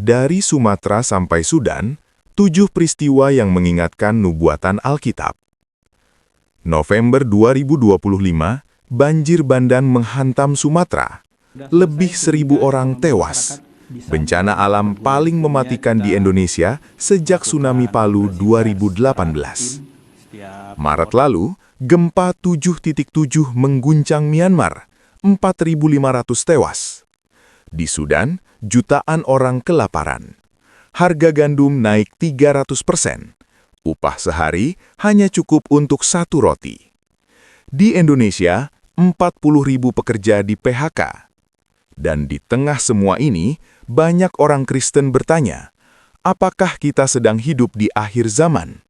Dari Sumatera sampai Sudan, 7 peristiwa yang mengingatkan nubuatan Alkitab. November 2025, banjir bandang menghantam Sumatera. Lebih 1.000 orang tewas. Bencana alam paling mematikan di Indonesia sejak tsunami Palu 2018. Maret lalu, gempa 7.7 mengguncang Myanmar, 4.500 tewas. Di Sudan, jutaan orang kelaparan. Harga gandum naik 300%. Upah sehari hanya cukup untuk 1 roti. Di Indonesia, 40.000 pekerja di PHK. Dan di tengah semua ini, banyak orang Kristen bertanya, apakah kita sedang hidup di akhir zaman?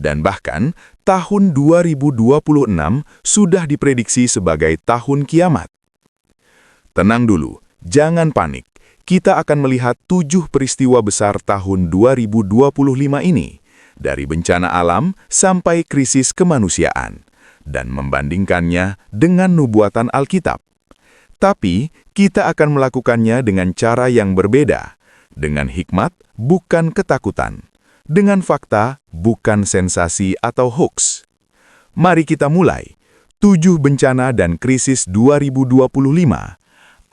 Dan bahkan, tahun 2026 sudah diprediksi sebagai tahun kiamat. Tenang dulu, jangan panik. Kita akan melihat 7 peristiwa besar tahun 2025 ini, dari bencana alam sampai krisis kemanusiaan, dan membandingkannya dengan nubuatan Alkitab. Tapi, kita akan melakukannya dengan cara yang berbeda, dengan hikmat, bukan ketakutan, dengan fakta, bukan sensasi atau hoax. Mari kita mulai. 7 bencana dan krisis 2025.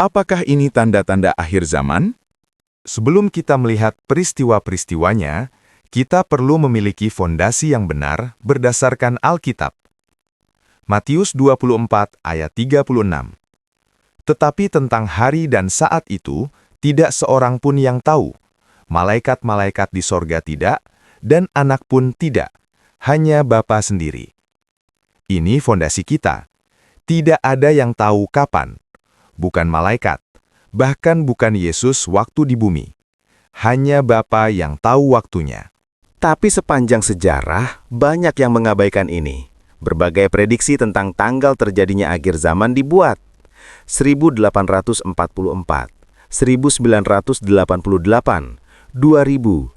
Apakah ini tanda-tanda akhir zaman? Sebelum kita melihat peristiwa-peristiwanya, kita perlu memiliki fondasi yang benar berdasarkan Alkitab. Matius 24 ayat 36. Tetapi tentang hari dan saat itu, tidak seorang pun yang tahu. Malaikat-malaikat di sorga tidak, dan anak pun tidak. Hanya Bapa sendiri. Ini fondasi kita. Tidak ada yang tahu kapan. Bukan malaikat, bahkan bukan Yesus waktu di bumi. Hanya Bapa yang tahu waktunya. Tapi sepanjang sejarah, banyak yang mengabaikan ini. Berbagai prediksi tentang tanggal terjadinya akhir zaman dibuat. 1844, 1988, 2000, 2011,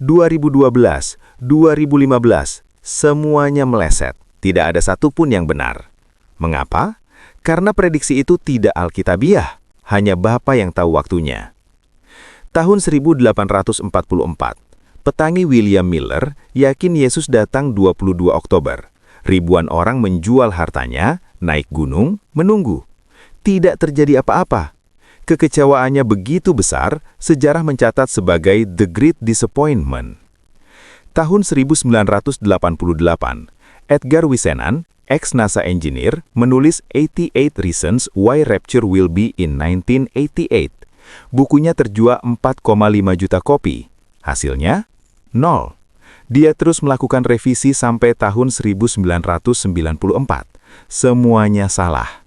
2012, 2015, semuanya meleset. Tidak ada satupun yang benar. Mengapa? Karena prediksi itu tidak alkitabiah, hanya Bapa yang tahu waktunya. Tahun 1844, petani William Miller yakin Yesus datang 22 Oktober. Ribuan orang menjual hartanya, naik gunung, menunggu. Tidak terjadi apa-apa. Kekecewaannya begitu besar, sejarah mencatat sebagai The Great Disappointment. Tahun 1988, Edgar Whisenan, ex-NASA engineer, menulis 88 Reasons Why Rapture Will Be in 1988. Bukunya terjual 4,5 juta kopi. Hasilnya? 0. Dia terus melakukan revisi sampai tahun 1994. Semuanya salah.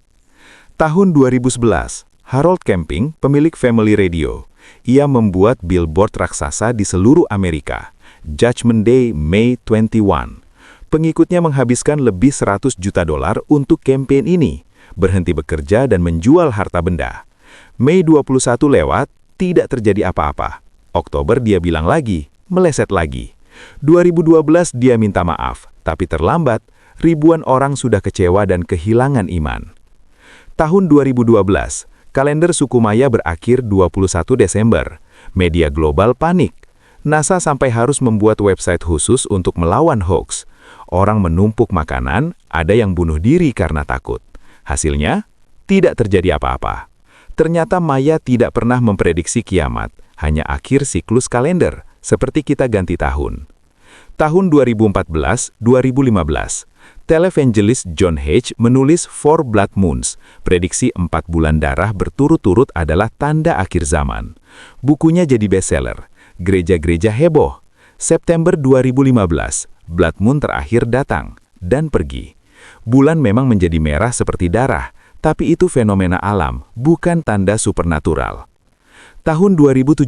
Tahun 2011, Harold Camping, pemilik Family Radio. Ia membuat billboard raksasa di seluruh Amerika. Judgment Day, May 21. Pengikutnya menghabiskan lebih $100 juta untuk kampanye ini, berhenti bekerja dan menjual harta benda. Mei 21 lewat, tidak terjadi apa-apa. Oktober dia bilang lagi, meleset lagi. 2012 dia minta maaf, tapi terlambat, ribuan orang sudah kecewa dan kehilangan iman. Tahun 2012, kalender suku Maya berakhir 21 Desember. Media global panik. NASA sampai harus membuat website khusus untuk melawan hoax. Orang menumpuk makanan, ada yang bunuh diri karena takut. Hasilnya, tidak terjadi apa-apa. Ternyata Maya tidak pernah memprediksi kiamat, hanya akhir siklus kalender, seperti kita ganti tahun. Tahun 2014-2015, televangelis John Hage menulis 4 Blood Moons, prediksi 4 bulan darah berturut-turut adalah tanda akhir zaman. Bukunya jadi bestseller. Gereja-gereja heboh. September 2015, Blood Moon terakhir datang dan pergi. Bulan memang menjadi merah seperti darah, tapi itu fenomena alam, bukan tanda supernatural. Tahun 2017,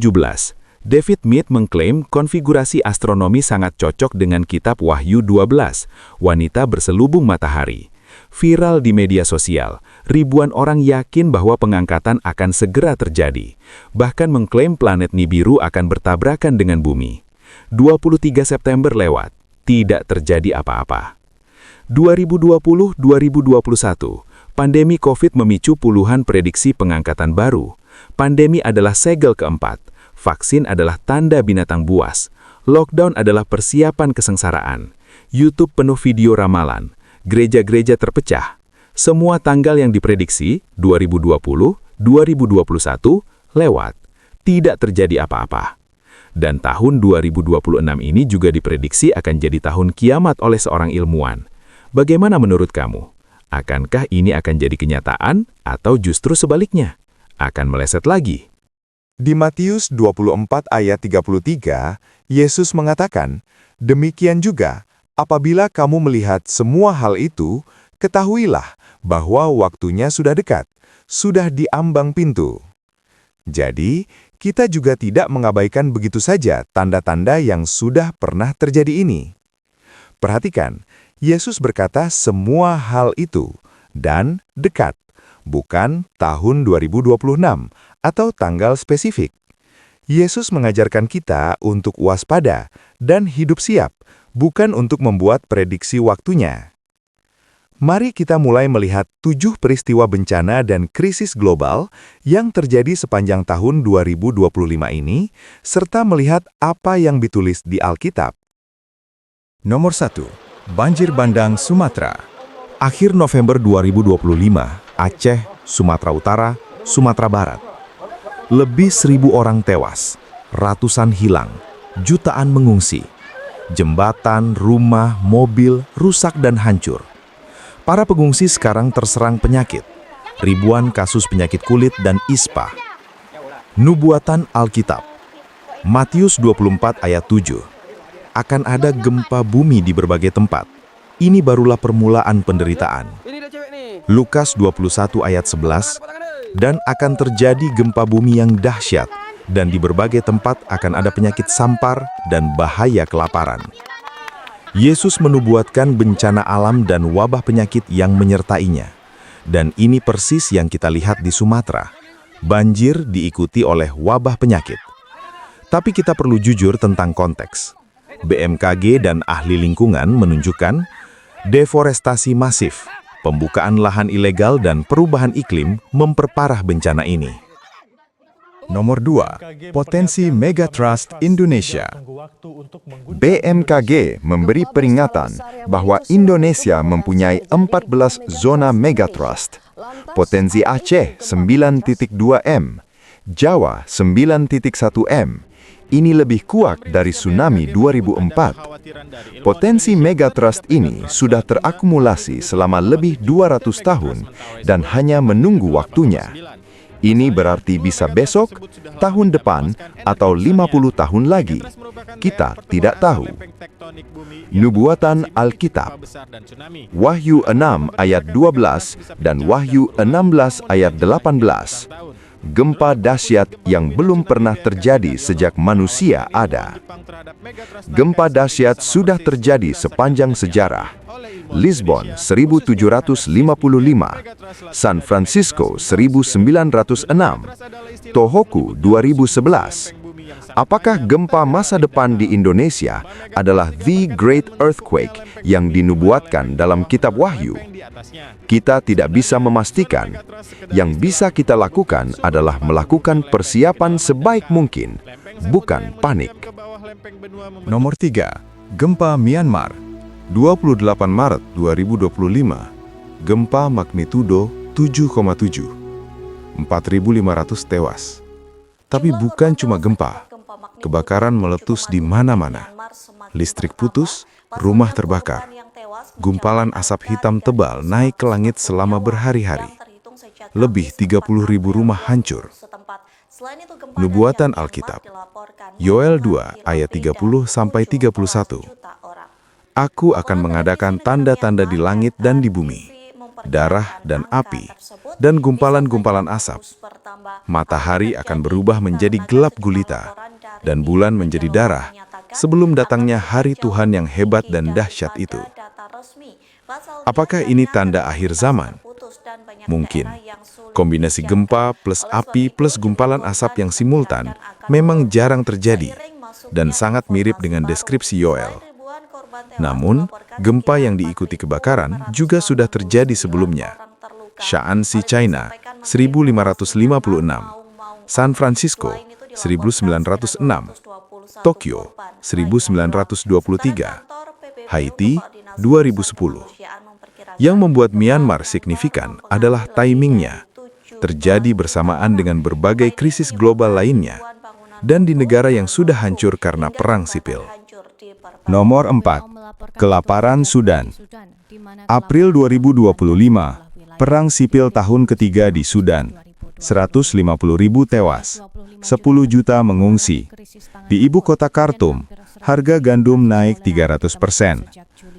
David Mead mengklaim konfigurasi astronomi sangat cocok dengan kitab Wahyu 12, wanita berselubung matahari. Viral di media sosial, ribuan orang yakin bahwa pengangkatan akan segera terjadi. Bahkan mengklaim planet Nibiru akan bertabrakan dengan bumi. 23 September lewat, tidak terjadi apa-apa. 2020-2021, pandemi COVID memicu puluhan prediksi pengangkatan baru. Pandemi adalah segel keempat. Vaksin adalah tanda binatang buas. Lockdown adalah persiapan kesengsaraan. YouTube penuh video ramalan. Gereja-gereja terpecah. Semua tanggal yang diprediksi 2020, 2021 lewat. Tidak terjadi apa-apa. Dan tahun 2026 ini juga diprediksi akan jadi tahun kiamat oleh seorang ilmuwan. Bagaimana menurut kamu? Akankah ini akan jadi kenyataan atau justru sebaliknya? Akan meleset lagi? Di Matius 24 ayat 33, Yesus mengatakan, "Demikian juga, apabila kamu melihat semua hal itu, ketahuilah bahwa waktunya sudah dekat, sudah di ambang pintu." Jadi, kita juga tidak mengabaikan begitu saja tanda-tanda yang sudah pernah terjadi ini. Perhatikan, Yesus berkata semua hal itu dan dekat, bukan tahun 2026 atau tanggal spesifik. Yesus mengajarkan kita untuk waspada dan hidup siap, bukan untuk membuat prediksi waktunya. Mari kita mulai melihat 7 peristiwa bencana dan krisis global yang terjadi sepanjang tahun 2025 ini, serta melihat apa yang ditulis di Alkitab. Nomor 1. Banjir bandang Sumatera. Akhir November 2025, Aceh, Sumatera Utara, Sumatera Barat. Lebih 1.000 orang tewas, ratusan hilang, jutaan mengungsi. Jembatan, rumah, mobil rusak dan hancur. Para pengungsi sekarang terserang penyakit. Ribuan kasus penyakit kulit dan ispa. Nubuatan Alkitab. Matius 24 ayat 7. Akan ada gempa bumi di berbagai tempat. Ini barulah permulaan penderitaan. Lukas 21 ayat 11. Dan akan terjadi gempa bumi yang dahsyat, dan di berbagai tempat akan ada penyakit sampar dan bahaya kelaparan. Yesus menubuatkan bencana alam dan wabah penyakit yang menyertainya. Dan ini persis yang kita lihat di Sumatera. Banjir diikuti oleh wabah penyakit. Tapi kita perlu jujur tentang konteks. BMKG dan ahli lingkungan menunjukkan deforestasi masif, pembukaan lahan ilegal dan perubahan iklim memperparah bencana ini. Nomor 2. Potensi Megatrust Indonesia. BMKG memberi peringatan bahwa Indonesia mempunyai 14 zona megatrust. Potensi Aceh 9.2 M, Jawa 9.1 M. Ini lebih kuat dari tsunami 2004. Potensi megatrust ini sudah terakumulasi selama lebih 200 tahun dan hanya menunggu waktunya. Ini berarti bisa besok, tahun depan, atau 50 tahun lagi. Kita tidak tahu. Nubuatan Alkitab. Wahyu 6 ayat 12 dan Wahyu 16 ayat 18. Gempa dahsyat yang belum pernah terjadi sejak manusia ada. Gempa dahsyat sudah terjadi sepanjang sejarah. Lisbon 1755, San Francisco 1906, Tohoku 2011. Apakah gempa masa depan di Indonesia adalah The Great Earthquake yang dinubuatkan dalam kitab Wahyu? Kita tidak bisa memastikan. Yang bisa kita lakukan adalah melakukan persiapan sebaik mungkin, bukan panik. Nomor 3. Gempa Myanmar. 28 Maret 2025. Gempa magnitudo 7,7. 4.500 tewas. Tapi bukan cuma gempa. Kebakaran meletus di mana-mana. Listrik putus, rumah terbakar. Gumpalan asap hitam tebal naik ke langit selama berhari-hari. Lebih 30.000 rumah hancur. Nubuatan Alkitab. Yoel 2 ayat 30-31. Aku akan mengadakan tanda-tanda di langit dan di bumi, darah dan api, dan gumpalan-gumpalan asap. Matahari akan berubah menjadi gelap gulita, dan bulan menjadi darah, sebelum datangnya hari Tuhan yang hebat dan dahsyat itu. Apakah ini tanda akhir zaman? Mungkin. Kombinasi gempa plus api plus gumpalan asap yang simultan memang jarang terjadi, dan sangat mirip dengan deskripsi Yoel. Namun, gempa yang diikuti kebakaran juga sudah terjadi sebelumnya. Shaanxi, China, 1556. San Francisco 1906, Tokyo 1923, Haiti 2010. Yang membuat Myanmar signifikan adalah timingnya, terjadi bersamaan dengan berbagai krisis global lainnya, dan di negara yang sudah hancur karena perang sipil. Nomor 4. Kelaparan Sudan. April 2025, perang sipil tahun ketiga di Sudan. 150.000 tewas, 10 juta mengungsi. Di ibu kota Khartoum, harga gandum naik 300%.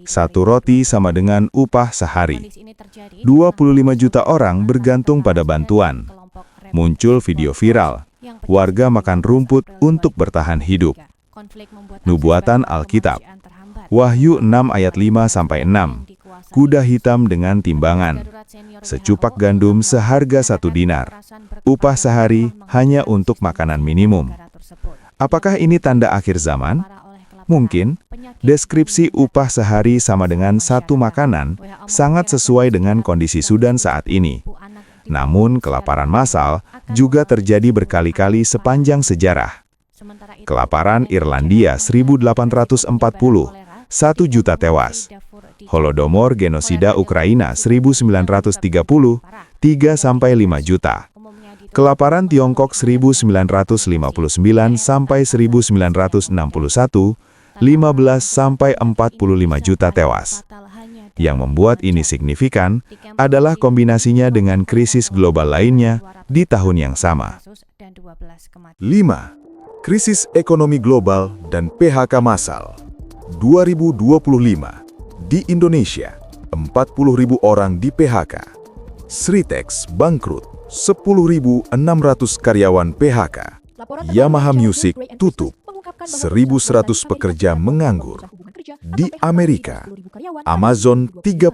Satu roti sama dengan upah sehari. 25 juta orang bergantung pada bantuan. Muncul video viral, warga makan rumput untuk bertahan hidup. Nubuatan Alkitab. Wahyu 6 ayat 5-6. Kuda hitam dengan timbangan. Secupak gandum seharga 1 dinar. Upah sehari hanya untuk makanan minimum. Apakah ini tanda akhir zaman? Mungkin. Deskripsi upah sehari sama dengan 1 makanan sangat sesuai dengan kondisi Sudan saat ini. Namun kelaparan massal juga terjadi berkali-kali sepanjang sejarah. Kelaparan Irlandia 1840, 1 juta tewas. Holodomor genosida Ukraina 1930, 3-5 juta. Kelaparan Tiongkok 1959 sampai 1961, 15-45 juta tewas. Yang membuat ini signifikan adalah kombinasinya dengan krisis global lainnya di tahun yang sama. 5. Krisis ekonomi global dan PHK massal. 2025, di Indonesia, 40.000 orang di PHK. Sritex bangkrut, 10.600 karyawan PHK. Yamaha Music tutup, 1.100 pekerja menganggur. Di Amerika, Amazon 30.000,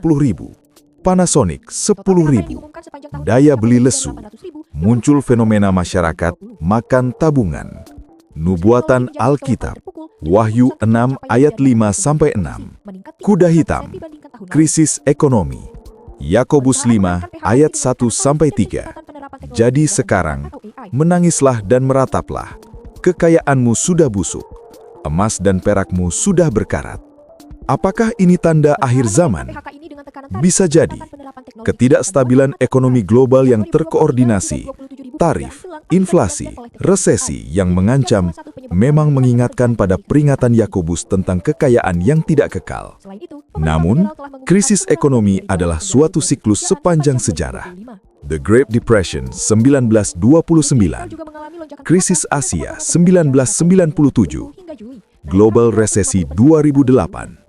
Panasonic 10.000. Daya beli lesu, muncul fenomena masyarakat makan tabungan. Nubuatan Alkitab, Wahyu 6 ayat 5-6. Kuda hitam, krisis ekonomi. Yakobus 5 ayat 1-3. Jadi sekarang, menangislah dan merataplah. Kekayaanmu sudah busuk, emas dan perakmu sudah berkarat. Apakah ini tanda akhir zaman? Bisa jadi. Ketidakstabilan ekonomi global yang terkoordinasi, tarif, inflasi, resesi yang mengancam memang mengingatkan pada peringatan Yakobus tentang kekayaan yang tidak kekal. Namun, krisis ekonomi adalah suatu siklus sepanjang sejarah. The Great Depression 1929, Krisis Asia 1997, Global Resesi 2008.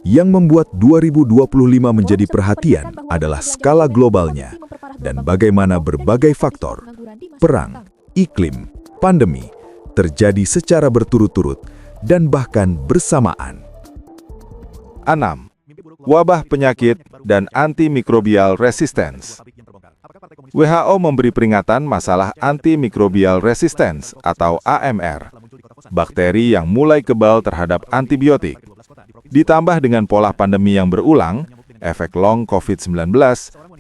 Yang membuat 2025 menjadi perhatian adalah skala globalnya dan bagaimana berbagai faktor, perang, iklim, pandemi, terjadi secara berturut-turut dan bahkan bersamaan. 6. Wabah penyakit dan antimikrobial resistance. WHO memberi peringatan masalah antimikrobial resistance atau AMR, bakteri yang mulai kebal terhadap antibiotik. Ditambah dengan pola pandemi yang berulang, efek long COVID-19,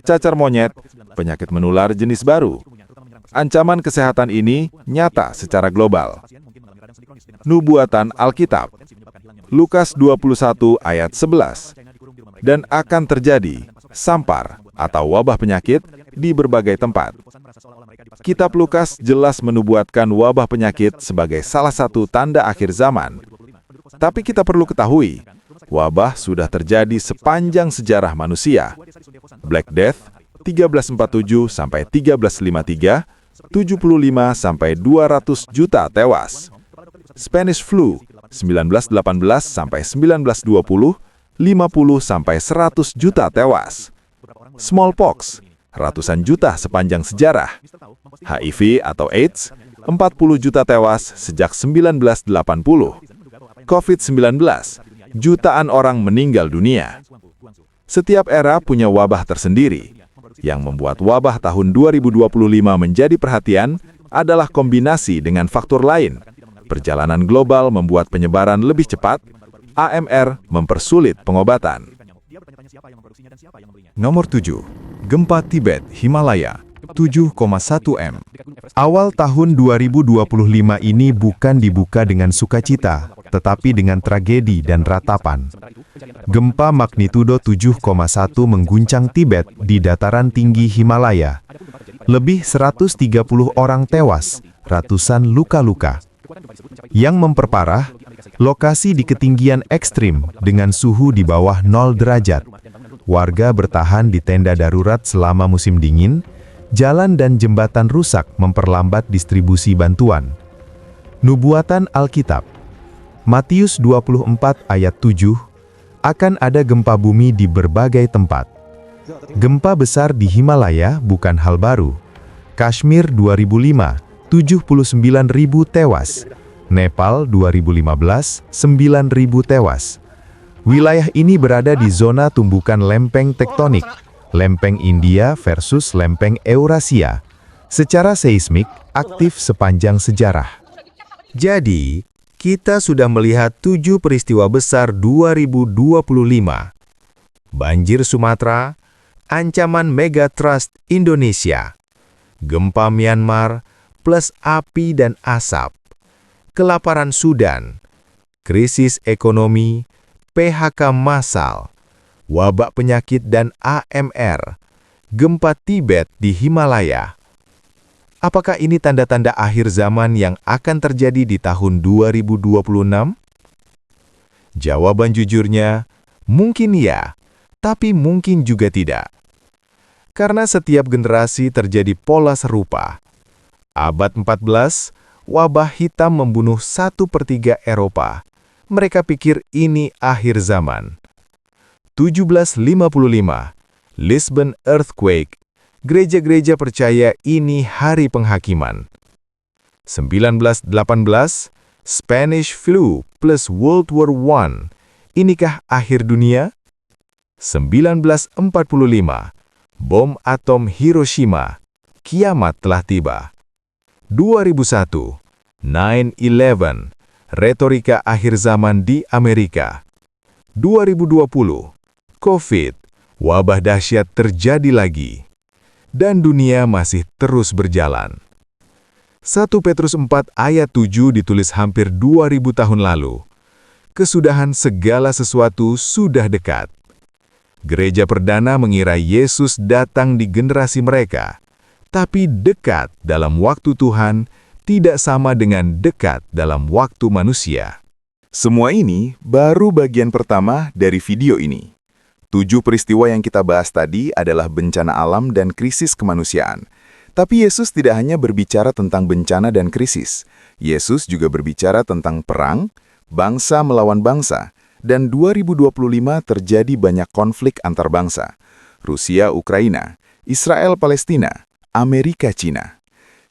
cacar monyet, penyakit menular jenis baru. Ancaman kesehatan ini nyata secara global. Nubuatan Alkitab, Lukas 21 ayat 11. Dan akan terjadi sampar atau wabah penyakit di berbagai tempat. Kitab Lukas jelas menubuatkan wabah penyakit sebagai salah satu tanda akhir zaman. Tapi kita perlu ketahui, wabah sudah terjadi sepanjang sejarah manusia. Black Death 1347 sampai 1353, 75 sampai 200 juta tewas. Spanish Flu 1918 sampai 1920, 50 sampai 100 juta tewas. Smallpox ratusan juta sepanjang sejarah. HIV atau AIDS 40 juta tewas sejak 1980. COVID-19 jutaan orang meninggal dunia. Setiap era punya wabah tersendiri. Yang membuat wabah tahun 2025 menjadi perhatian adalah kombinasi dengan faktor lain. Perjalanan global membuat penyebaran lebih cepat, AMR mempersulit pengobatan. Nomor 7. Gempa Tibet, Himalaya. 7,1 M. Awal tahun 2025 ini bukan dibuka dengan sukacita, tetapi dengan tragedi dan ratapan. Gempa magnitudo 7,1 mengguncang Tibet di dataran tinggi Himalaya. Lebih 130 orang tewas, ratusan luka-luka. Yang memperparah, lokasi di ketinggian ekstrim dengan suhu di bawah 0 derajat. Warga bertahan di tenda darurat selama musim dingin, jalan dan jembatan rusak memperlambat distribusi bantuan. Nubuatan Alkitab. Matius 24 ayat 7, akan ada gempa bumi di berbagai tempat. Gempa besar di Himalaya bukan hal baru. Kashmir 2005, 79.000 tewas. Nepal 2015, 9.000 tewas. Wilayah ini berada di zona tumbukan lempeng tektonik, lempeng India versus lempeng Eurasia. Secara seismik, aktif sepanjang sejarah. Jadi, kita sudah melihat 7 peristiwa besar 2025. Banjir Sumatera, ancaman megatrust Indonesia, gempa Myanmar, plus api dan asap, kelaparan Sudan, krisis ekonomi, PHK massal, wabak penyakit dan AMR, gempa Tibet di Himalaya. Apakah ini tanda-tanda akhir zaman yang akan terjadi di tahun 2026? Jawaban jujurnya, mungkin ya, tapi mungkin juga tidak. Karena setiap generasi terjadi pola serupa. Abad 14, wabah hitam membunuh 1/3 Eropa. Mereka pikir ini akhir zaman. 1755, Lisbon Earthquake. Gereja-gereja percaya ini hari penghakiman. 1918, Spanish Flu plus World War I. Inikah akhir dunia? 1945, bom atom Hiroshima. Kiamat telah tiba. 2001, 9/11, retorika akhir zaman di Amerika. 2020, COVID, wabah dahsyat terjadi lagi. Dan dunia masih terus berjalan. 1 Petrus 4 ayat 7 ditulis hampir 2000 tahun lalu. Kesudahan segala sesuatu sudah dekat. Gereja perdana mengira Yesus datang di generasi mereka. Tapi dekat dalam waktu Tuhan tidak sama dengan dekat dalam waktu manusia. Semua ini baru bagian pertama dari video ini. 7 peristiwa yang kita bahas tadi adalah bencana alam dan krisis kemanusiaan. Tapi Yesus tidak hanya berbicara tentang bencana dan krisis. Yesus juga berbicara tentang perang, bangsa melawan bangsa, dan 2025 terjadi banyak konflik antar bangsa. Rusia-Ukraina, Israel-Palestina, Amerika-China.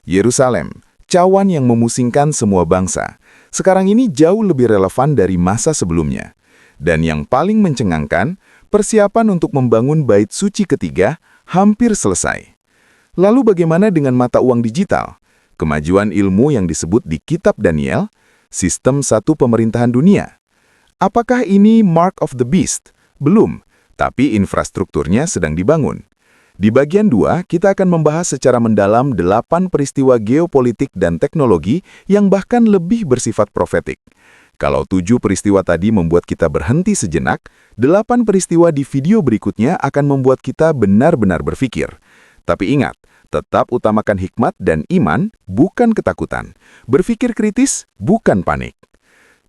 Yerusalem, cawan yang memusingkan semua bangsa. Sekarang ini jauh lebih relevan dari masa sebelumnya. Dan yang paling mencengangkan, persiapan untuk membangun bait suci ketiga hampir selesai. Lalu bagaimana dengan mata uang digital? Kemajuan ilmu yang disebut di Kitab Daniel, sistem satu pemerintahan dunia. Apakah ini Mark of the Beast? Belum, tapi infrastrukturnya sedang dibangun. Di bagian 2, kita akan membahas secara mendalam 8 peristiwa geopolitik dan teknologi yang bahkan lebih bersifat profetik. Kalau 7 peristiwa tadi membuat kita berhenti sejenak, 8 peristiwa di video berikutnya akan membuat kita benar-benar berpikir. Tapi ingat, tetap utamakan hikmat dan iman, bukan ketakutan. Berpikir kritis, bukan panik.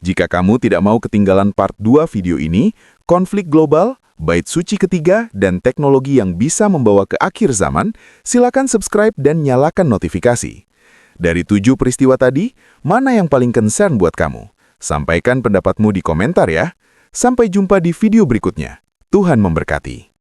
Jika kamu tidak mau ketinggalan part 2 video ini, konflik global, bait suci ketiga, dan teknologi yang bisa membawa ke akhir zaman, silakan subscribe dan nyalakan notifikasi. Dari 7 peristiwa tadi, mana yang paling concern buat kamu? Sampaikan pendapatmu di komentar ya. Sampai jumpa di video berikutnya. Tuhan memberkati.